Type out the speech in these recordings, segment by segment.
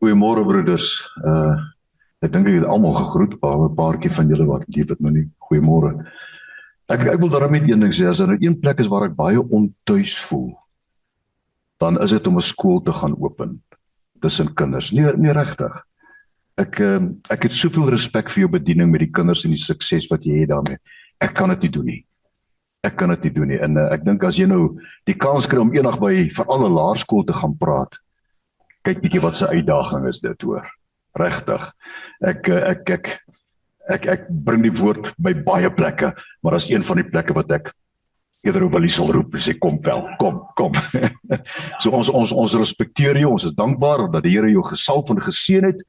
Goeiemôre broeders. Ek dink ek het almal gegroet, behalwe 'n paartjie van julle wat lief het nou nie. Goeiemôre. Ek wil daarmee een ding sê, as daar nou een plek is waar ek baie ontuis voel, dan is dit om 'n skool te gaan open tussen kinders. Nee regtig. Ek het soveel respek vir jou bediening met die kinders en die sukses wat jy het daarmee. Ek kan dit nie doen nie. Ek kan dit nie doen nie. En ek dink as jy nou die kans kry om eendag by veral 'n laerskool te gaan praat, kyk bietjie wat se uitdaging is dit, hoor. Regtig. Ek bring die woord by baie plekke, maar as een van die plekke wat ek eerder wil sal roep en sê kom wel, kom. So ons respekteer jou, ons is dankbaar dat die Here jou gesalf en geseën het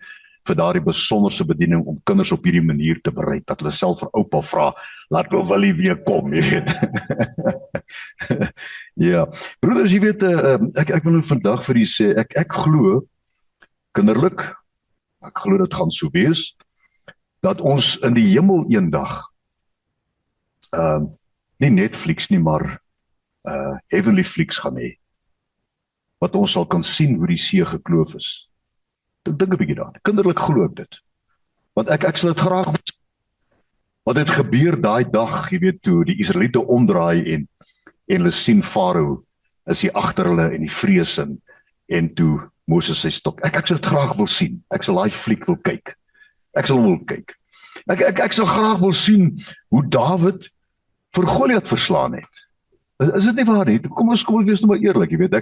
vir daardie besonderse bediening om kinders op hierdie manier te berei, dat hulle self vir oupa vra, laat Willie weer kom, jy weet. Ja, broeders, jy weet, ek wil nou vandag vir julle sê, ek glo, kinderlik, ek glo dit gaan so wees, dat ons in die hemel eendag, nie Netflix nie, maar Heavenly Flix gaan hê, wat ons sal kan sien hoe die see gekloof is. Ek dink 'n bietjie daaraan. Kinderlik glo ek dit. Want ek sal dit graag wat het gebeur daai dag, jy weet, toe die Israeliete omdraai en hulle sien Farao is hier agter hulle en die vrees en toe Moses sy stok. Ek sal dit graag wil sien. Ek sal daai fliek wil kyk. Ek sal wil kyk. Ek sal graag wil sien hoe Dawid vir Goliat verslaan het. Is dit nie waar nie? Kom ons wees nou maar eerlik, jy weet,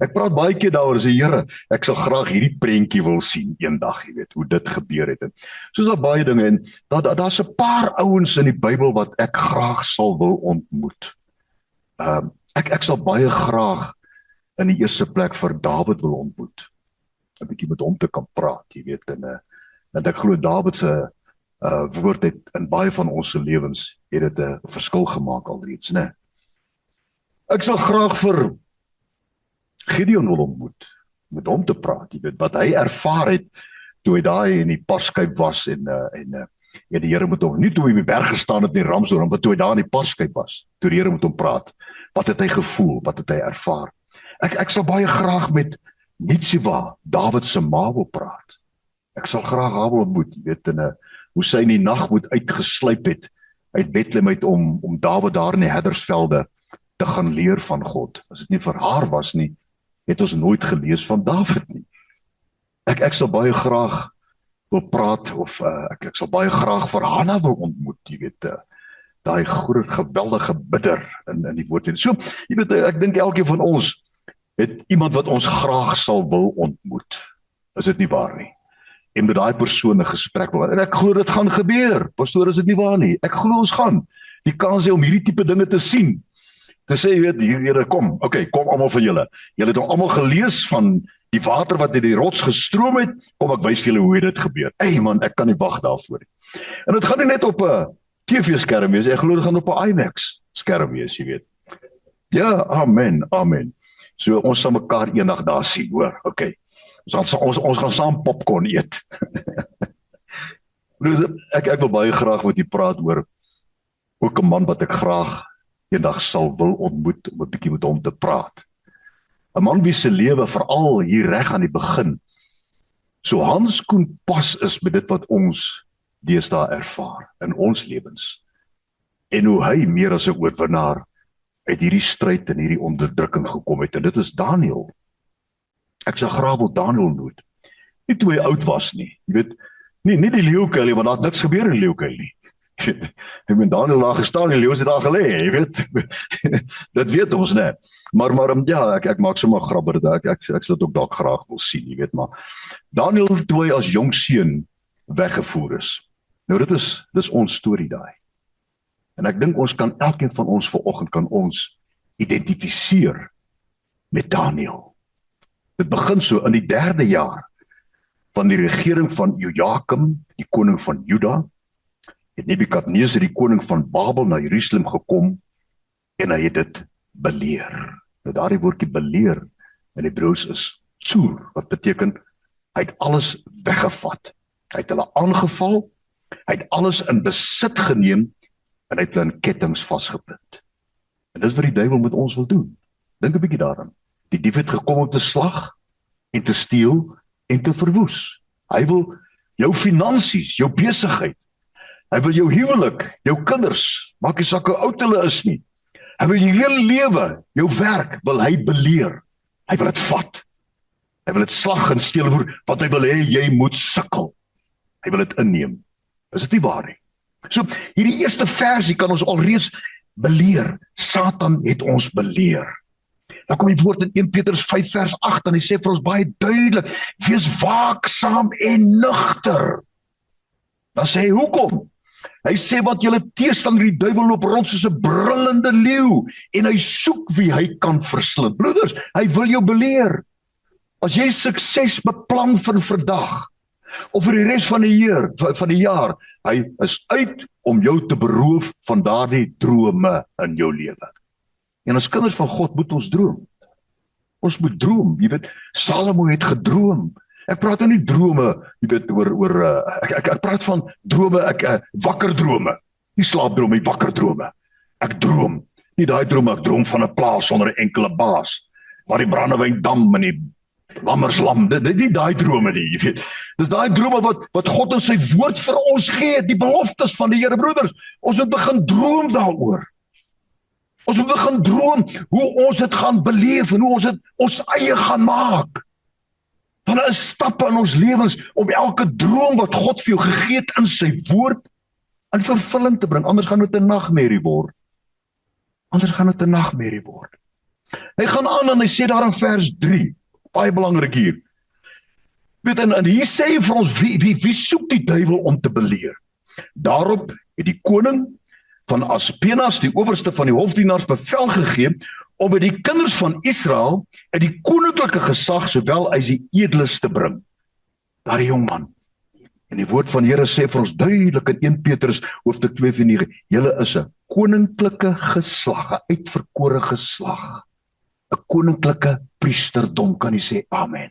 ek praat baie keer daaroor, sê Here, ek sal graag hierdie prentjie wil sien eendag, jy weet, hoe dit gebeur het. En soos daar baie dinge en daar's 'n paar ouens in die Bybel wat ek graag sal wil ontmoet. Ek sal baie graag in die eerste plek vir Dawid wil ontmoet. 'n Bietjie met hom te kan praat, jy weet, en ek glo Dawid se woord het in baie van ons se lewens het dit 'n verskil gemaak alreeds, né? Ek sal graag vir Gideon wil ontmoet, met hom te praat, jy weet, wat hy ervaar het toe hy daai in die parskyp was en die Here moet hom, nie toe hy op die berg gestaan het in Ramshoorn, maar toe hy daar in die parskyp was, toe die Here met hom praat, wat het hy gevoel, wat het hy ervaar. Ek sal baie graag met Nitsiva, Dawid se ma wil praat. Ek sal graag haar wil ontmoet, jy weet, hoe sy in die nag moet uitgeslyp het uit Bethlehem uit om Dawid daar in die herdersvelde te gaan leer van God. As dit nie vir haar was nie, het ons nooit gelees van Dawid nie. Ek sal baie graag wil praat, of ek sal baie graag vir Hanna wil ontmoet, jy weet, daai groot geweldige bidder in die woord. So, jy weet, ek dink elkeen van ons het iemand wat ons graag sal wil ontmoet. Is dit nie waar nie? En met daai persoon 'n gesprek wil, en ek glo dit gaan gebeur. Pastoor, is dit nie waar nie? Ek glo ons gaan die kans hê om hierdie tipe dinge te sien. Te sê, jy weet, Here, kom almal van julle. Julle het almal gelees van die water wat uit die rots gestroom het. Kom, ek wys vir julle hoe dit gebeur. Ey man, ek kan nie wag daarvoor nie. En dit gaan nie net op 'n TV-skerm wees, ek glo dit gaan op 'n IMAX skerm wees, jy weet. Ja, amen. So ons sal mekaar eendag daar sien, hoor. Okay. Ons gaan saam popcorn eet. Ek wil baie graag met u praat oor ook 'n man wat ek graag eendag sal wil ontmoet om 'n bietjie met hom te praat. 'n Man wie se lewe veral hier reg aan die begin so handskoen pas is met dit wat ons deesdae ervaar in ons lewens. En hoe hy meer as 'n oorwinnaar uit hierdie stryd en hierdie onderdrukking gekom het, en dit is Daniël. Ek sou graag wil Daniël ontmoet. Nie toe hy oud was nie. Jy weet, nie die leeukuil nie, want daar het niks gebeur in die leeukuil nie. Ek ben Daniël daar gestaan, die leeu het daar gelê, jy weet. Dit weet ons, né? Maar ja, ek maak sommer grapper dat ek sal dit ook dalk graag wil sien, jy weet, maar Daniël toe hy as jong seun weggevoer is. Nou dis ons storie daai. En ek dink ons kan, elkeen van ons vanoggend kan ons identifiseer met Daniël. Dit begin so in die 3de jaar van die regering van Jojakim, die koning van Juda, het Nebukadneser, die koning van Babel, na Jerusalem gekom en hy het dit beleer. Nou daardie woordjie beleer in Hebreëus is tsoer, wat beteken hy het alles weggevat. Hy het hulle aangeval, hy het alles in besit geneem en hy het hulle in kettinge vasgebind. En dis wat die duiwel met ons wil doen. Dink 'n bietjie daaraan. Die dief het gekom om te slag en te steel en te verwoes. Hy wil jou finansies, jou besigheid. Hy wil jou huwelik, jou kinders, maak nie saak hoe oud hulle is nie. Hy wil jou hele lewe, jou werk, wil hy beleer. Hy wil dit vat. Hy wil dit slag en steel voer, want hy wil hê jy moet sukkel. Hy wil dit inneem. Is dit nie waar nie? So, hierdie eerste versie kan ons alreeds beleer. Satan het ons beleer. Dan kom die woord in 1 Petrus 5 vers 8 en hy sê vir ons baie duidelik, wees waaksaam en nugter. Dan sê hy, hoekom? Hy sê, want julle teestander die duiwel loop rond soos 'n brullende leeu en hy soek wie hy kan verslind. Broeders, hy wil jou beleer. As jy sukses beplan vir vandag of vir die res van die jaar, hy is uit om jou te beroof van daardie drome in jou lewe. En as kinders van God moet ons droom. Ons moet droom, jy weet, Salomo het gedroom. Ek praat nou nie drome, jy weet, ek praat van drome, wakker drome. Nie slaapdrome, nie wakker drome. Ek droom, nie daai drome, ek droom van 'n plaas sonder 'n enkele baas, waar die brandewyndam en die lammerslam, dit nie daai drome nie, jy weet. Dis daai drome wat God in sy woord vir ons gee, die beloftes van die Here, broeders. Ons moet begin droom daaroor. Ons moet begin droom hoe ons dit gaan beleef en hoe ons dit ons eie gaan maak. Van 'n stappe in ons lewens om elke droom wat God vir jou gegee het in sy woord in vervulling te bring. Anders gaan dit 'n nagmerrie word. Hy gaan aan en hy sê daar in vers 3, baie belangrik hier. Weet, en hier sê hy vir ons, wie soek die duiwel om te beleer? Daarop het die koning van Aspenas, die owerste van die hofdienaars, bevel gegee om by die kinders van Israel uit die koninklike gesag sowel as die edles te bring. Daar die jong man. En die woord van die Here sê vir ons duidelik in 1 Petrus hoofstuk 2 vers 9, julle is 'n koninklike geslag, 'n uitverkore geslag, 'n koninklike priesterdom, kan jy sê amen.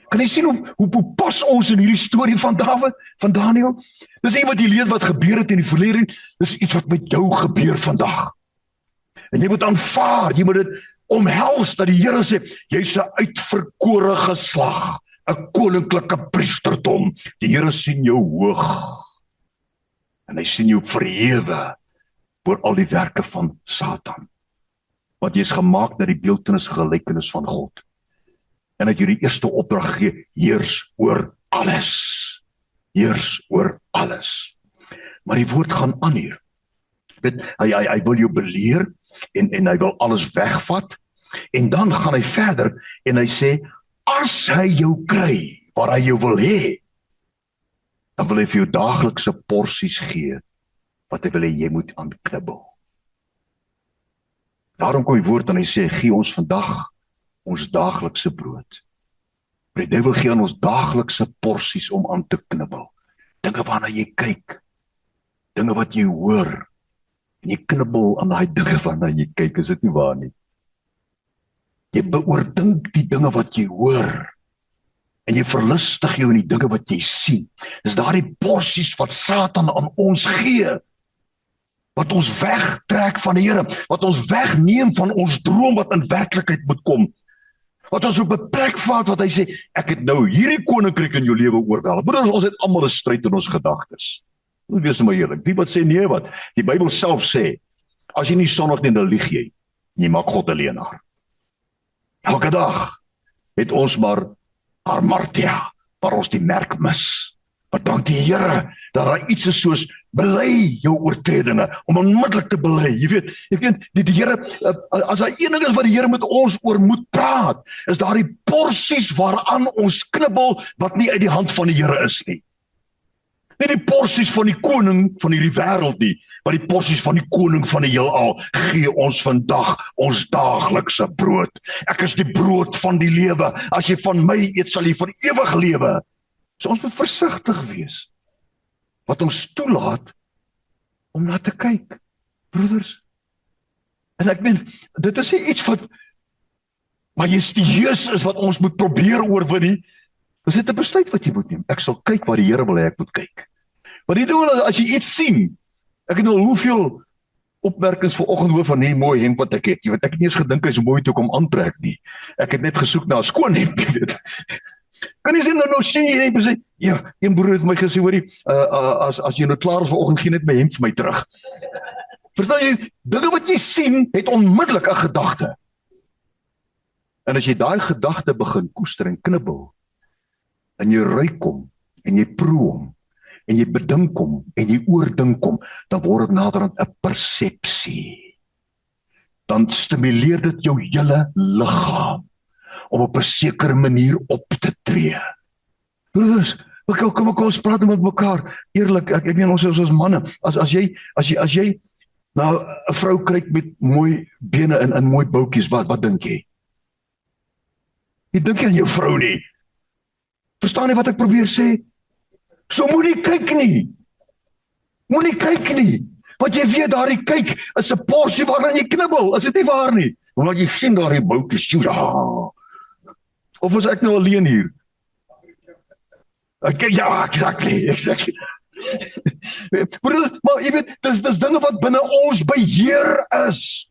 Kan jy sien hoe pas ons in hierdie storie van Daniël? Dis nie wat jy lees wat gebeur het in die verlede, dis iets wat met jou gebeur vandag. En jy moet aanvaar, jy moet dit omhels, dat die Here sê, jy's 'n uitverkore geslag, 'n koninklike priesterdom. Die Here sien jou hoog, en hy sien jou verhewe oor al die werke van Satan. Want jy is gemaak na die beeltenis gelykenis van God. En het jy die eerste opdrag gegee, heers oor alles. Heers oor alles. Maar die woord gaan aan hier. Hy wil jou beleer, en hy wil alles wegvat, en dan gaan hy verder, en hy sê, as hy jou kry, waar hy jou wil hê, dan wil hy vir jou daaglikse porsies gee, wat hy wil hê jy moet aanknibbel. Daarom kom die woord en hy sê, gee ons vandag ons daaglikse brood. Die duiwel gee aan ons daaglikse porsies om aan te knibbel. Dinge waarna jy kyk, dinge wat jy hoor, en jy knibbel aan daai dinge waarna jy kyk, is dit nie waar nie? Jy beoordink die dinge wat jy hoor, en jy verlustig jou in die dinge wat jy sien. Dis daardie porsies wat Satan aan ons gee, wat ons wegtrek van die Here, wat ons wegneem van ons droom wat in werklikheid moet kom. Wat ons op 'n plek vat wat hy sê, ek het nou hierdie koninkryk in jou lewe oorweldig. Broers, ons het almal 'n stryd in ons gedagtes. Moet wees maar eerlik. Die wat sê nee wat? Die Bybel self sê, as jy nie sondig nie, dan lieg jy. Jy maak God 'n leienaar. Elke dag het ons maar hamartia, waar ons die merk mis. Maar dank die Here dat daar iets is soos bely jou oortredinge, om onmiddellik te bely. Jy weet, die Here, as daar een ding is wat die Here met ons oor moet praat, is daar die porsies waaraan ons knibbel, wat nie uit die hand van die Here is nie. Nie die porsies van die koning van hierdie wêreld nie, maar die porsies van die koning van die heelal. Gee ons vandag ons daaglikse brood. Ek is die brood van die lewe. As jy van my eet, sal jy vir ewig lewe. So ons moet versigtig wees wat ons toelaat om na te kyk, broeders. En ek meen, dit is nie iets wat majestueus is wat ons moet probeer oorwin nie. Dis net 'n besluit wat jy moet neem. Ek sal kyk waar die Here wil hê ek moet kyk. Maar die ding is, as jy iets sien, ek het nou hoeveel opmerkings vanoggend hoor van die mooi hemp wat ek het. Jy weet, ek het nie eens gedink hy is mooi toe kom aantrek nie. Ek het net gesoek na 'n skoon hemp, jy weet. Kan jy sê nou sien jy net sê, ja, een broer het my gesê, hoorie, as jy nou klaar is vanoggend, gee net my hemp vir my terug. Verstaan jy, dinge wat jy sien, het onmiddellik 'n gedagte. En as jy daai gedagte begin koester en knibbel, en jy ruik hom, en jy proe hom, en jy bedink hom, en jy oordink hom, dan word dit naderhand 'n persepsie. Dan stimuleer dit jou hele liggaam om op 'n sekere manier op te tree. Broers, kom ons praat met mekaar eerlik. Ek meen ons is manne. As jy nou 'n vrou kyk met mooi bene en mooi boutjies, wat dink jy? Jy dink nie aan jou vrou nie. Verstaan jy wat ek probeer sê? So moenie kyk nie. Moenie kyk nie. Want jy weet daardie kyk is 'n porsie waarna jy knibbel. Is dit nie waar nie? Want jy sien daardie boutjies, of was ek nou alleen hier? Ja, exactly. Maar jy weet, dis dinge wat binne ons beheer is.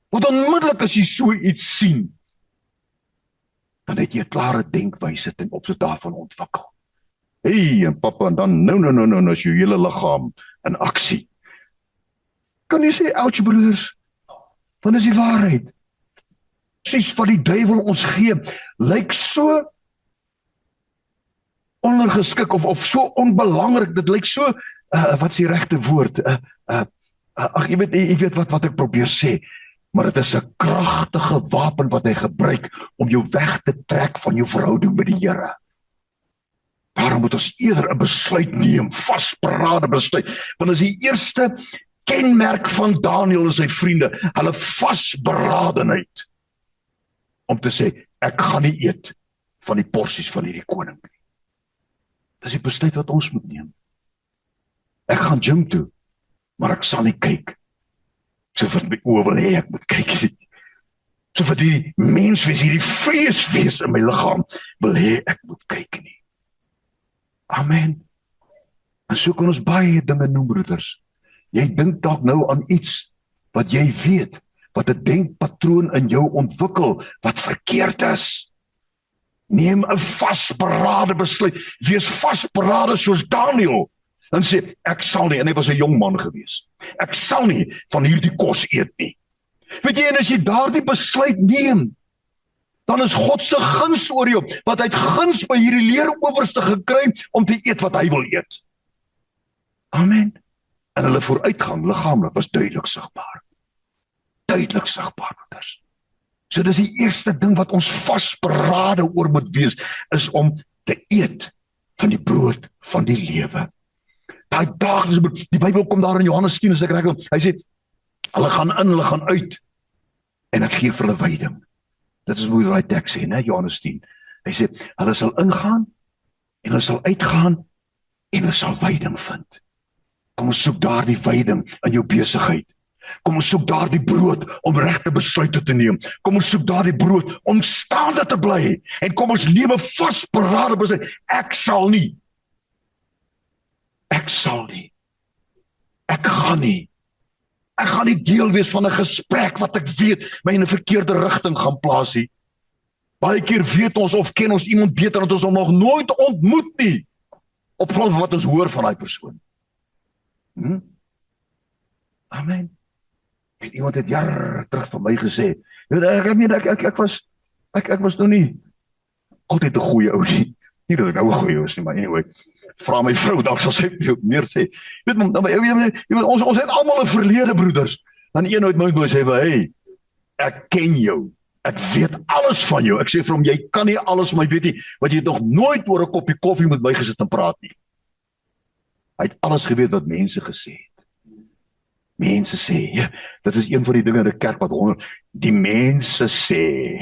Want onmiddellik as jy so iets sien, dan het jy 'n klare denkwyse ten opsigte daarvan ontwikkel. Hey, en papa, en dan nou, is jou hele liggaam in aksie. Kan jy sê, ouch broers, wat is die waarheid? Presies wat die duiwel ons gee, lyk so ondergeskik of so onbelangrik, dit lyk so, wat is die regte woord? Jy weet wat ek probeer sê, maar dit is 'n kragtige wapen wat hy gebruik om jou weg te trek van jou verhouding met die Here. Daarom moet ons eerder 'n besluit neem, vasberade besluit, want as die eerste kenmerk van Daniël en sy vriende, hulle vasberadenheid, om te sê, ek gaan nie eet van die porsies van hierdie koning nie. Dis die besluit wat ons moet neem. Ek gaan gym toe, maar ek sal nie kyk, so wat my oor wil hê ek moet kyk, so wat die menswees, hierdie vleeswees in my liggaam, wil hê ek moet kyk nie. Amen. En so kan ons baie dinge noem, broeders. Jy dink dalk nou aan iets wat jy weet, wat 'n denkpatroon in jou ontwikkel, wat verkeerd is. Neem 'n vasberade besluit, wees vasberade soos Daniël, en sê, ek sal nie, en hy was 'n jong man gewees, ek sal nie van hierdie kos eet nie. Weet jy, en as jy daardie besluit neem, dan is God se guns oor jou, want hy het guns by hierdie leerowerste gekry om te eet wat hy wil eet. Amen. En hulle vooruitgang liggaamlik was duidelik sigbaar. Duidelik sigbaar, broeders. So dis die eerste ding wat ons vasberade oor moet wees, is om te eet van die brood van die lewe. Daai daaglikse brood, die Bybel kom daar in Johannes 10, as ek reg is, hy sê, hulle gaan in, hulle gaan uit, en ek gee vir hulle veiding. Dit is hoe daai teks sê, né, Johannes 10. Hy sê, hulle sal ingaan, en hulle sal uitgaan, en hulle sal veiding vind. Kom ons soek daar die veiding in jou besigheid. Kom ons soek daar die brood om regte besluite te neem. Kom ons soek daar die brood om staande te bly. En kom ons lewe vasberade besluit. Ek sal nie. Ek sal nie. Ek gaan nie. Ek gaan nie deel wees van 'n gesprek wat ek weet my in 'n verkeerde rigting gaan plaas nie. Baie keer weet ons of ken ons iemand beter dan ons hom nog nooit ontmoet nie. Op grond van wat ons hoor van daai persoon. Amen. Iemand het jare terug van my gesê, ek was nog nie altyd 'n goeie ou nie. Nie dat ek nou 'n goeie ou is nie, maar anyway, vra my vrou, dalk sal sy meer sê. Ons het almal 'n verlede, broeders. Dan een uit my sê, hey, ek ken jou. Ek weet alles van jou. Ek sê vir hom, jy kan nie alles van my weet nie, want jy het nog nooit oor 'n koppie koffie met my gesit en praat nie. Hy het alles geweet wat mense gesê het. Mense sê, ja, dit is een van die dinge in die kerk wat die mense sê,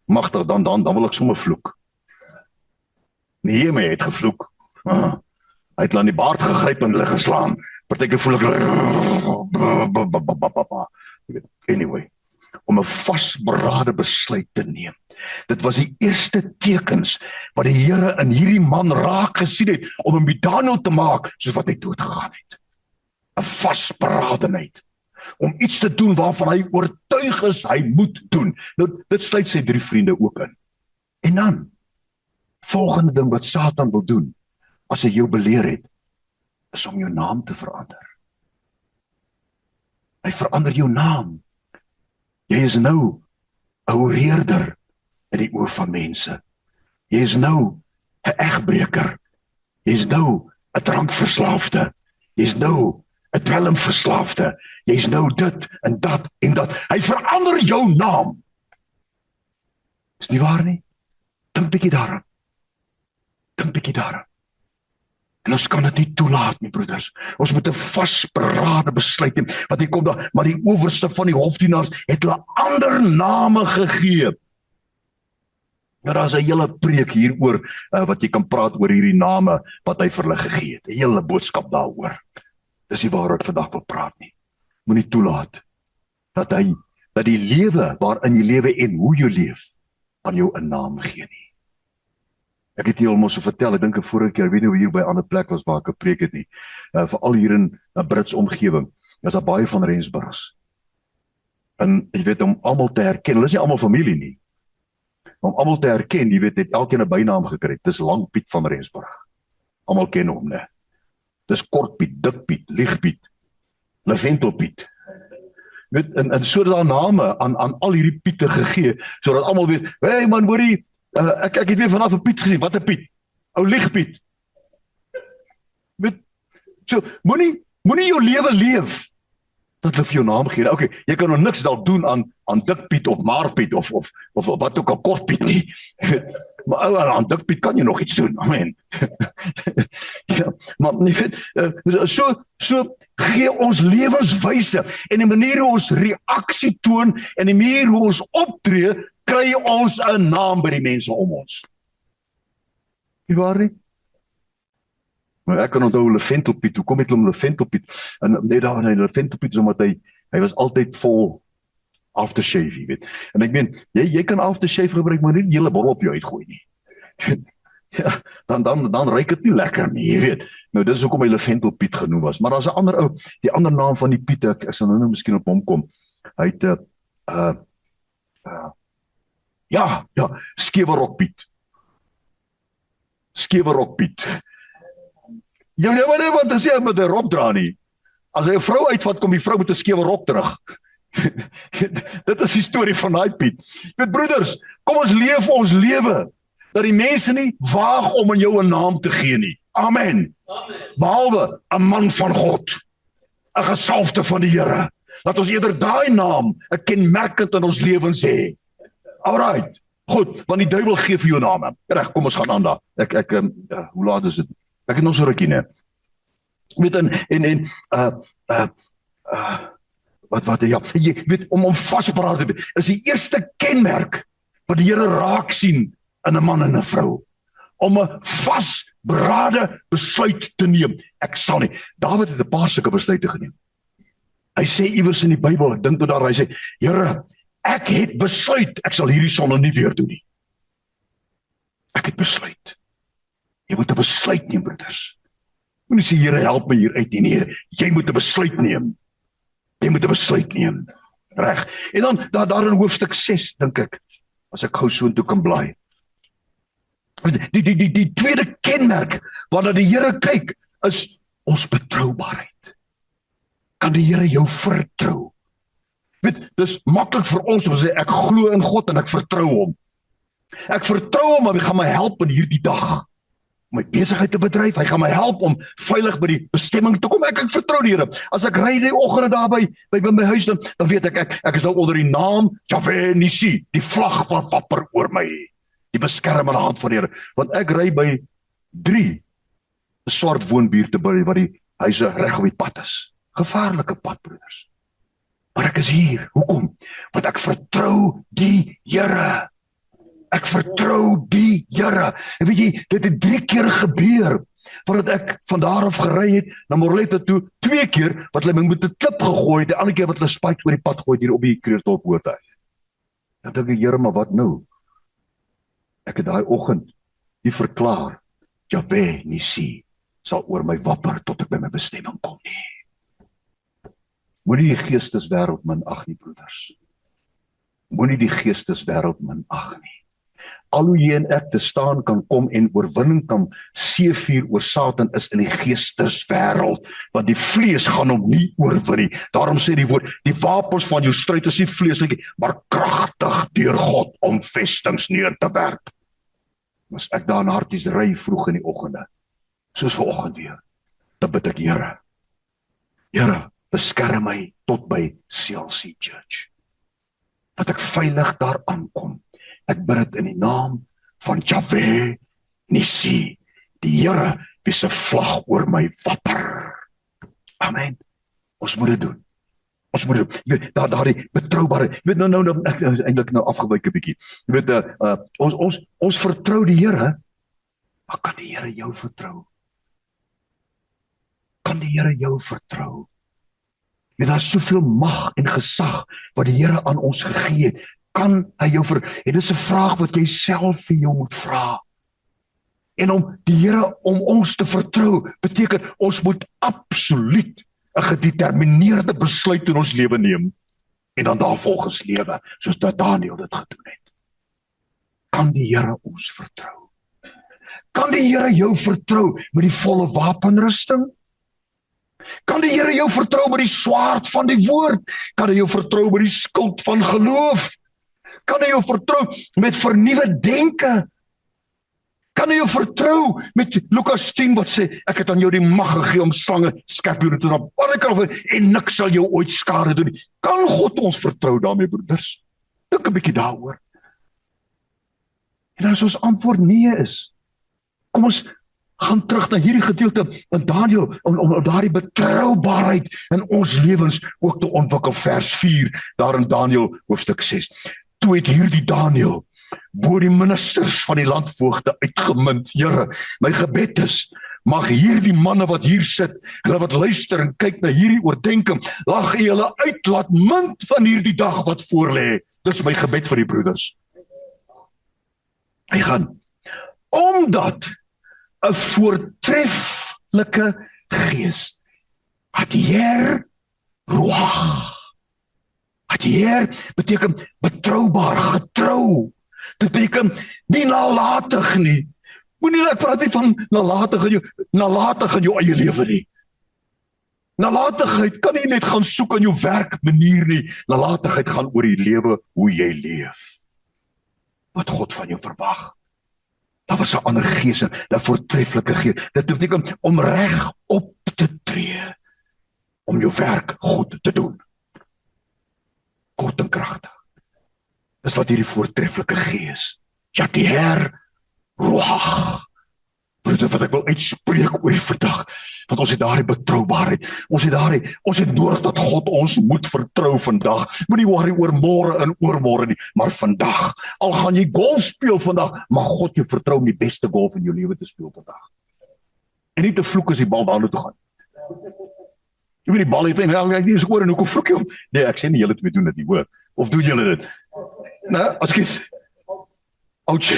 magtig, dan wil ek sommer vloek. Nee, maar hy het gevloek. Hy het aan die baard gegryp en hulle geslaan. Partykeer voel ek, anyway, om 'n vasberade besluit te neem. Dit was die eerste tekens wat die Here in hierdie man raak gesien het, om hom by Daniël te maak, soos wat hy dood gegaan het. 'n Vasberadenheid, om iets te doen waarvan hy oortuig is, hy moet doen. Nou, dit sluit sy 3 vriende ook in. En dan, volgende ding wat Satan wil doen, as hy jou beleer het, is om jou naam te verander. Hy verander jou naam. Jy is nou 'n oreerder in die oë van mense. Jy is nou 'n egbreker. Jy is nou 'n drankverslaafde. Jy is nou 'n dwelmverslaafde. Jy is nou dit en dat en dat. Hy verander jou naam. Is nie waar nie? Dink bietjie daaraan. Dink bietjie daaraan. En ons kan dit nie toelaat nie, broeders. Ons moet 'n vasberade besluit neem, want hier kom daar, maar die owerste van die hofdienaars het hulle ander name gegee. Nou, daar is 'n hele preek hieroor, wat jy kan praat oor hierdie name, wat hy vir hulle gegee het. 'n Hele boodskap daaroor. Dis nie waaroor ek vandag wil praat nie. Moenie toelaat, dat die lewe waarin jy lewe en hoe jy leef, aan jou 'n naam gee nie. Ek het hier almos so vertel, ek dink 'n vorige keer, ek weet nie hoe hier by 'n ander plek was waar ek gepreek het nie, veral hier in 'n Brits omgewing, is daar baie van Rensburgs. En jy weet, om almal te herken, hulle is nie almal familie nie, om almal te herken, jy weet, het elkeen 'n bynaam gekry. Dis Lang Piet van Rensburg. Almal ken hom, né? Dis Kort Piet, Dik Piet, Lieg Piet, Laventel Piet. Weet, en so daar name aan al hierdie Piete gegee, sodat almal weet, hey man, hoorie, ek het weer vanaf 'n Piet gesien. Wat 'n Piet? Ou Lieg Piet. Weet, so moenie jou lewe leef dat hulle vir jou naam gee. Okay, jy kan nog niks dalk doen aan Dik Piet of Maar Piet of wat ook al Kort Piet nie. Maar aan Dik Piet kan jy nog iets doen. Amen. Ja, maar jy weet, so gee ons lewenswyse en die manier hoe ons reaksie toon en die manier hoe ons optree, kry ons 'n naam by die mense om ons. Nie waar nie? Maar ek kan onthou Laventel Piet, hoe kom het hom Laventel Piet? En net daar, Laventel Piet is omdat hy was altyd vol aftershave, jy weet. En ek meen, jy kan aftershave gebruik, maar nie die hele bottel op jou uitgooi nie. Ja, dan ruik dit nie lekker nie, jy weet. Nou, dis hoekom hy Laventel Piet genoem was. Maar daar's 'n ander ou, die ander naam van die Piet, ek sal nou miskien op hom kom. Hy het Skewerok Piet. Skewerok Piet. Ja, nee, want as jy met 'n rok dra nie. As hy 'n vrou uitvat, kom die vrou met 'n skewe rok terug. Dit is die storie van daai Piet. Met broeders, kom ons leef ons lewe, dat die mense nie waag om aan jou 'n naam te gee nie. Amen. Behalwe 'n man van God, 'n gesalfde van die Here. Laat ons eerder daai naam 'n kenmerkend in ons lewens hê. Alright, goed, want die duiwel gee vir jou name. Reg, kom ons gaan aan daar. Hoe laat is dit? Ek het nog so rukkie, né? Weet ja, jy weet, om vasberaad te wees, is die eerste kenmerk wat die Here raak sien in 'n man en 'n vrou. Om 'n vasberade besluit te neem. Ek sal nie. Dawid het 'n paar sulke besluite geneem. Hy sê iewers in die Bybel, ek dink tot daar, hy sê, Here, ek het besluit, ek sal hierdie sonde nie weer doen nie. Ek het besluit. Jy moet 'n besluit neem, broeders. Moenie sê, Here, help my hier uit nie. Nee, jy moet 'n besluit neem. Jy moet 'n besluit neem. Reg. En dan daar in hoofstuk 6, dink ek, as ek gou so intoe kan blaai. Die tweede kenmerk waarna die Here kyk, is ons betroubaarheid. Kan die Here jou vertrou? Weet, dis maklik vir ons om te sê, ek glo in God en ek vertrou hom. Ek vertrou hom, hy gaan my help in hierdie dag. Om my besigheid te bedryf, hy gaan my help om veilig by die bestemming te kom. Ek vertrou die Here. As ek ry die oggende daar by my huis, dan weet ek is nou onder die naam Jahwe Nissi, die vlag van wapper oor my, die beskermende hand van die Here. Want ek ry by 3 swart woonbuurte by waar die huise reg op die pad is. Gevaarlike pad, broeders. Maar ek is hier. Hoekom? Want ek vertrou die Here. Ek vertrou die Here. En weet jy, dit het 3 keer gebeur, voordat ek van daar af gery het, na Morletta toe, 2 keer, wat hulle my met 'n klip gegooi het, die ander keer wat hulle spike oor die pad gooi, hier op die Kreeusdorp uit. Dan dink ek, Here, maar wat nou? Ek het daai oggend die verklaar, Jahwe Nissi sal oor my wapper tot ek by my bestemming kom nie. Moenie die geesteswêreld minag nie, broeders. Moenie die geesteswêreld minag nie. al hoe jy en ek te staan kan kom en oorwinning kan seëvier oor Satan is in die geesteswêreld, want die vlees gaan hom nie oorwin nie. Daarom sê die woord, die wapens van jou stryd is nie vleeslik, maar kragtig deur God om vestings neer te werp. As ek daar in harties ry vroeg in die oggende, soos vanoggend weer, dan bid ek, Here, beskerm my tot by CLC Church, dat ek veilig daar aankom. Ek bid dit in die naam van Jahweh Nissi, die Here wie se vlag oor my wapper. Amen. Ons moet dit doen. Ons moet dit, jy weet, daardie betroubare, jy weet, ek eintlik afgewyk 'n bietjie. Jy weet, ons vertrou die Here, maar kan die Here jou vertrou? Kan die Here jou vertrou? En daar is soveel mag en gesag wat die Here aan ons gegee het. Kan hy jou en dit is 'n vraag wat jy self vir jou moet vra. En om die Here om ons te vertrou, beteken ons moet absoluut 'n gedetermineerde besluit in ons lewe neem. En dan daarvolgens lewe, soos dat Daniël dit gedoen het. Kan die Here ons vertrou? Kan die Here jou vertrou met die volle wapenrusting? Kan die Here jou vertrou met die swaard van die woord? Kan hy jou vertrou met die skild van geloof? Kan hy jou vertrou met vernuwe denke? Kan hy jou vertrou met Lukas 10 wat sê, ek het aan jou die mag gegee om slange, skorpioene te trap, en niks sal jou ooit skade doen nie. Kan God ons vertrou daarmee, broeders? Dink 'n bietjie daaroor. En as ons antwoord nee is, kom ons gaan terug na hierdie gedeelte in Daniël, om daardie betroubaarheid in ons lewens ook te ontwikkel. Vers 4, daar in Daniël hoofstuk 6. Toe het hierdie Daniël bo die ministers van die landvoogde uitgemind, Here, my gebed is, mag hierdie manne wat hier sit, hulle wat luister en kyk na hierdie oordenking, lag U hulle uit, laat mind van hierdie dag wat voor lê. Dis my gebed vir die broeders. Hy gaan, omdat 'n voortreffelike gees, Hatier Ruach. Hatier beteken betroubaar, getrou. Dit beteken nie nalatig nie. Moenie ek praat nie van nalatig in jou eie lewe nie. Nalatigheid kan nie net gaan soek aan jou werkmanier nie. Nalatigheid gaan oor die lewe, hoe jy leef. Wat God van jou verwag. Daar was 'n ander gees, 'n voortreffelike gees. Dit beteken om reg op te tree, om jou werk goed te doen. Kort en kragtig. Dis wat hierdie voortreffelike gees, Hatier Ruach, wat ek wil uitspreek oor die vandag, want ons het daardie betroubaarheid, ons het nodig dat God ons moet vertrou vandag, moenie worry oor môre en oormôre nie, maar vandag, al gaan jy golf speel vandag, mag God jou vertrou om die beste golf in jou lewe te speel vandag, en nie te vloek as die bal daarna toe gaan. Jy weet die bal het en nie eens oor en hoekom vloek jy hom? Nee, ek sê nie julle twee doen dit nie, hoor, of doen julle dit? Nou, as ek ouch.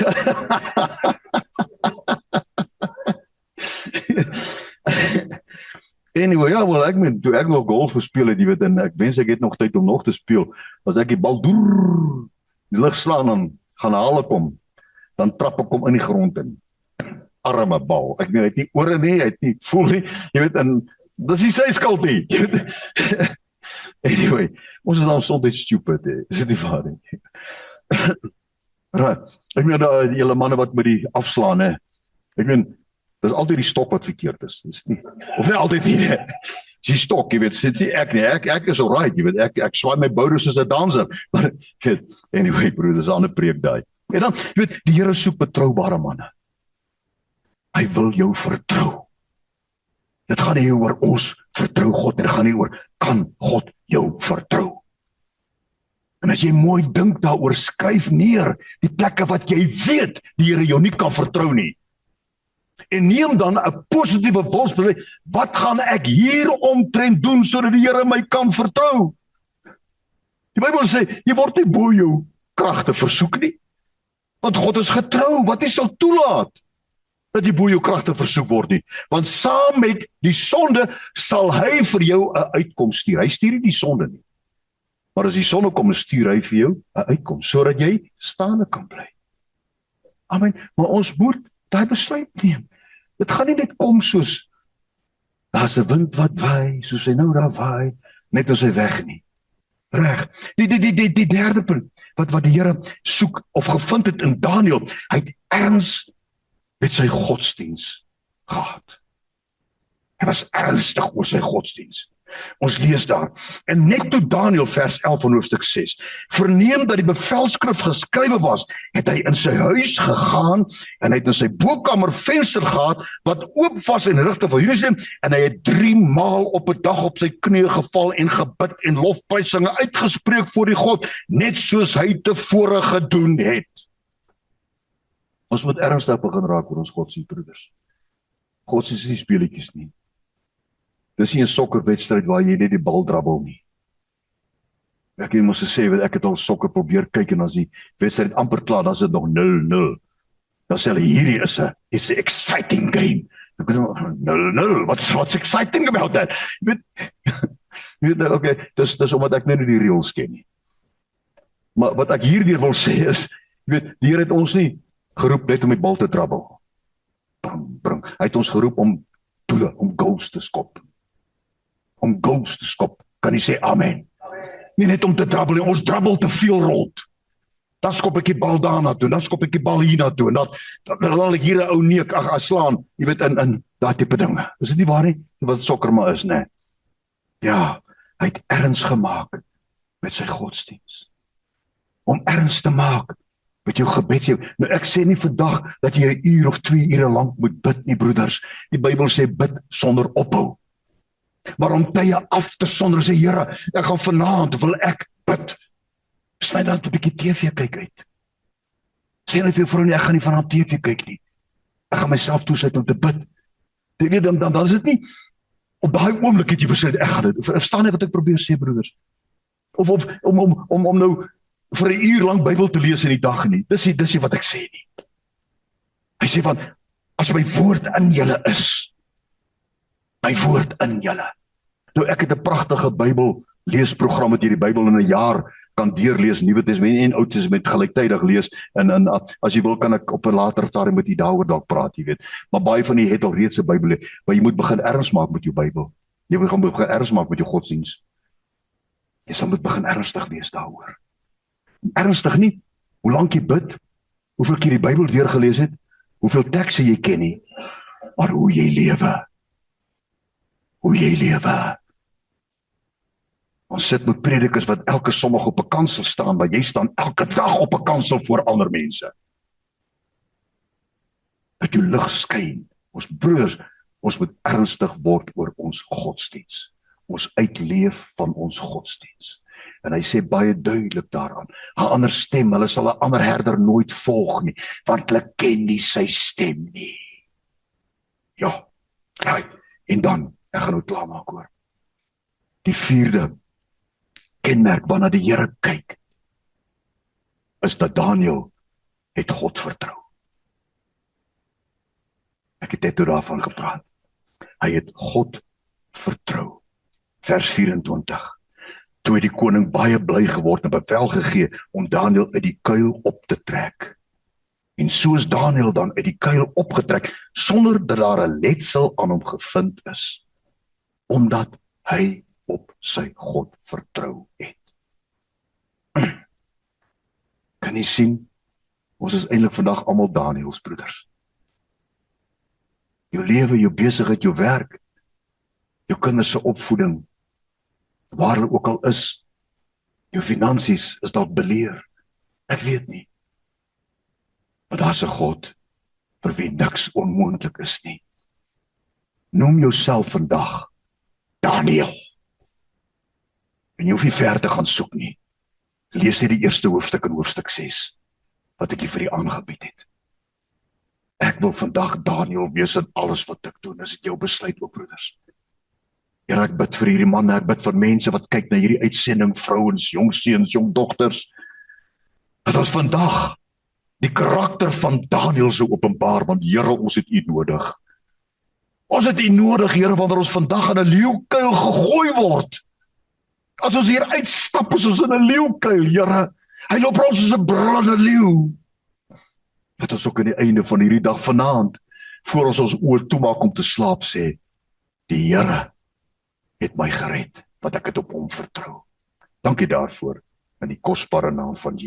Anyway, ja, wel, toe ek nog golf gespeel het, jy weet, en ek wens ek het nog tyd om nog te speel, as ek die bal die lig slaan, dan gaan hale kom, dan trap ek hom in die grond in. Arme bal, ek weet, hy het nie ore nie, hy het nie voel nie, jy weet, en dis nie sy skuld nie, jy weet. Anyway, ons is dan soms stupid, is dit nie waar nie? Right. Ek meen, die hele manne wat met die afslaan, ek meen, dis altyd die stok wat verkeerd is nie, of nie altyd nie, dis die stok, jy weet, sit nie ek nie, ek is alright, jy weet, ek swaai my boude soos 'n danser, maar, anyway, broer, dis 'n ander preek daai. En dan, jy weet, die Here soek betroubare manne. Hy wil jou vertrou. Dit gaan nie oor ons vertrou God, dit gaan nie oor, kan God jou vertrou? En as jy mooi dink daaroor, skryf neer die plekke wat jy weet, die Here jou nie kan vertrou nie. En neem dan 'n positiewe wilsbesluit, wat gaan ek hier omtrent doen, sodat die Here my kan vertrou? Die Bybel sê, jy word nie bo jou kragte versoek nie, want God is getrou, wat hy sal toelaat, dat jy bo jou kragte versoek word nie, want saam met die sonde, sal hy vir jou 'n uitkoms stuur, hy stuur nie die sonde nie, maar as die sonde kom, stuur hy vir jou 'n uitkoms, sodat jy staande kan bly. Amen. Maar ons moet daai besluit neem. Dit gaan nie net kom soos, daar's 'n wind wat waai, soos hy nou daar waai, net as hy weg nie. Reg. Die derde punt, wat die Here soek, of gevind het in Daniël, hy het erns met sy godsdiens gehad. Hy was ernstig oor sy godsdiens. Ons lees daar, en net toe Daniël vers 11 van hoofstuk 6 verneem dat die bevelskrif geskrywe was, het hy in sy huis gegaan en hy het in sy bokamer venster gehad wat oop was in rigting van Jerusalem, en hy het 3 maal op 'n dag op sy knieë geval en gebid en lofprysinge uitgespreek voor die God, net soos hy tevore gedoen het. Ons moet ernstig begin raak oor ons godsdienst, broeders. Godsdienst is nie speletjies nie. Dis nie 'n sokkerwedstryd waar jy net die bal drabbel nie. Ek het mos gesê, ek het al sokker probeer kyk en as die wedstryd amper klaar, dan is dit nog 0-0. Dan sê hulle, hierdie is 'n exciting game. Dan kan jy 0-0, what's exciting about that? Weet okay, dis omdat ek net nie die reëls ken nie. Maar wat ek hierdeur wil sê is, die Here het ons nie geroep net om die bal te drabbel. Bring. Hy het ons geroep om doele, om goals te skop. Om goals te skop. Kan jy sê amen? Nie net om te drabbel, ons drabbel te veel rond. Dan skop ek die bal daarna toe, dan skop ek die bal hierna toe, en dan laat ek hier 'n ou neek slaan, jy weet, in daai tipe dinge. Is dit nie waar nie? Wat sokker maar is, né? Ja, hy het erns gemaak met sy godsdiens. Om erns te maak met jou gebed. Nou ek sê nie vandag dat jy 1 uur of 2 ure lank moet bid nie, broeders. Die Bybel sê bid sonder ophou. Maar om tye af te sonder, sê Here, ek gaan vanaand, wil ek bid. Sny dan 'n bietjie TV kyk uit. Sê net vir jou vrou nie, ek gaan nie vanaand TV kyk nie. Ek gaan myself toesluit om te bid. Jy weet, dan is dit nie, op daai oomblik het jy besluit, ek gaan dit. Verstaan jy wat ek probeer sê, broeders? Of om nou vir 1 uur lang Bybel te lees in die dag nie. Dis nie wat ek sê nie. Hy sê van, as my woord in julle is, my woord in julle. Nou ek het 'n pragtige Bybel leesprogram wat jy die Bybel in 'n jaar kan deurlees, Nuwe Testament en Ou Testament gelyktydig lees, en as jy wil kan ek op 'n later stadium met jy daaroor dalk praat, jy weet. Maar baie van die het al reeds 'n Bybel, maar jy moet begin erns maak met jou Bybel. Jy moet begin erns maak met jou godsdiens. Jy sal moet begin ernstig wees daaroor. Ernstig nie, hoe lank jy bid, hoeveel keer die Bybel deurgelees het, hoeveel tekste jy ken nie, maar hoe jy lewe. Hoe jy lewe. Ons sit met predikers wat elke Sondag op 'n kansel staan, maar jy staan elke dag op 'n kansel voor ander mense. Dat jou lig skyn. Ons broers, ons moet ernstig word oor ons godsdiens. Ons uitleef van ons godsdiens. En hy sê baie duidelik daaraan, 'n ander stem, hulle sal 'n ander herder nooit volg nie, want hulle ken nie sy stem nie. Ja, right. En dan, ek gaan nou klaarmaak hoor. Die 4de kenmerk waarna die Here kyk, is dat Daniël het God vertrou. Ek het net daarvan gepraat. Hy het God vertrou. Vers 24. Toe het die koning baie bly geword en bevel gegee om Daniël uit die kuil op te trek. En soos Daniël dan uit die kuil opgetrek, sonder dat daar 'n letsel aan hom gevind is, omdat hy op sy God vertrou het. Kan jy sien, ons is eintlik vandag almal Daniëls, broeders. Jou lewe, jou besigheid, jou werk, jou kinders se opvoeding, waar hulle ook al is, jou finansies is dalk beleer, ek weet nie. Maar daar's 'n God vir wie niks onmoontlik is nie. Noem jouself vandag Daniël. En jy hoef nie ver te gaan soek nie. Lees net die eerste hoofstuk in hoofstuk 6, wat ek vir u aangebied het. Ek wil vandag Daniël wees in alles wat ek doen. Is dit jou besluit ook, broeders? Here, ek bid vir hierdie manne, ek bid vir mense wat kyk na hierdie uitsending, vrouens, jong seuns, jong dogters, dat ons vandag die karakter van Daniël sou openbaar, want Here, ons het u nodig. Ons het u nodig, Here, wanneer ons vandag in 'n leeukuil gegooi word. As ons hier uitstap, is ons in 'n leeukuil, Here. Hy loop rond soos 'n brullende leeu. Wat ons ook aan die einde van hierdie dag vanaand, voor ons oë toemaak om te slaap, sê, die Here het my gered, want ek het op hom vertrou. Dankie daarvoor in die kosbare naam van Jesus.